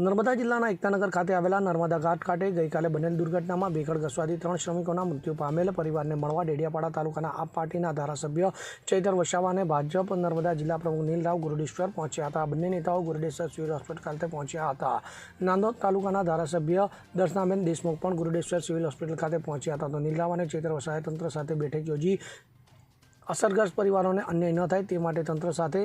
નર્મદા જિલ્લાના એકતાનગર ખાતે આવેલા નર્મદા ઘાટ ખાતે ગઈકાલે બનેલ દુર્ઘટનામાં ભેખડ ઘસવાથી 3 શ્રમિકોના મૃત્યુ પામેલ પરિવારને મળવા ડેડિયાપાડા તાલુકાના આપ પાર્ટીના ધારાસભ્ય ચૈતર વસાવા અને ભાજપ નર્મદા જિલ્લા પ્રમુખ નીલરાવ ગુરુડેશ્વર પહોંચ્યા હતા. બંને નેતાઓ ગુરુડેશ્વર સિવિલ હોસ્પિટલ ખાતે પહોંચ્યા હતા. નાંદોદ તાલુકાના ધારાસભ્ય દર્શનાબેન દેશમુખ પણ ગુરુડેશ્વર સિવિલ હોસ્પિટલ ખાતે પહોંચ્યા હતા. તો નીલરાવ અને ચૈતર વસાવાએ તંત્ર સાથે બેઠક યોજી અસરગ્રસ્ત પરિવારોને અન્યાય ન થાય તે માટે તંત્ર સાથે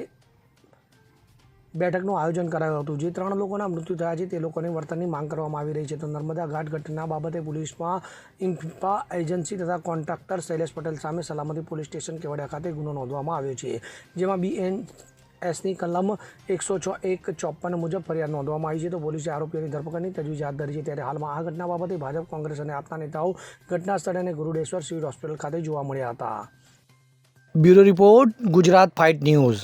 બેઠકનું આયોજન કરાયું હતું. જે 3 લોકોના મૃત્યુ થયા છે તે લોકોની વળતરની માંગ કરવામાં આવી રહી છે. તો નર્મદા ઘાટ ઘટના બાબતે પોલીસમાં ઇન્ફા એજન્સી તથા કોન્ટ્રાક્ટર શૈલેષ પટેલ સામે સલામતી પોલીસ સ્ટેશન કેવડિયા ખાતે ગુનો નોંધવામાં આવ્યો છે, જેમાં BNSની કલમ 106(1) મુજબ ફરિયાદ નોંધવામાં આવી છે. તો પોલીસે આરોપીઓની ધરપકડની તજવીજ હાથ ધરી છે. ત્યારે હાલમાં આ ઘટના બાબતે ભાજપ, કોંગ્રેસ અને આપના નેતાઓ ઘટના સ્થળે અને ગુરુડેશ્વર સિવિલ હોસ્પિટલ ખાતે જોવા મળ્યા હતા. Bureau report, Gujarat fight news.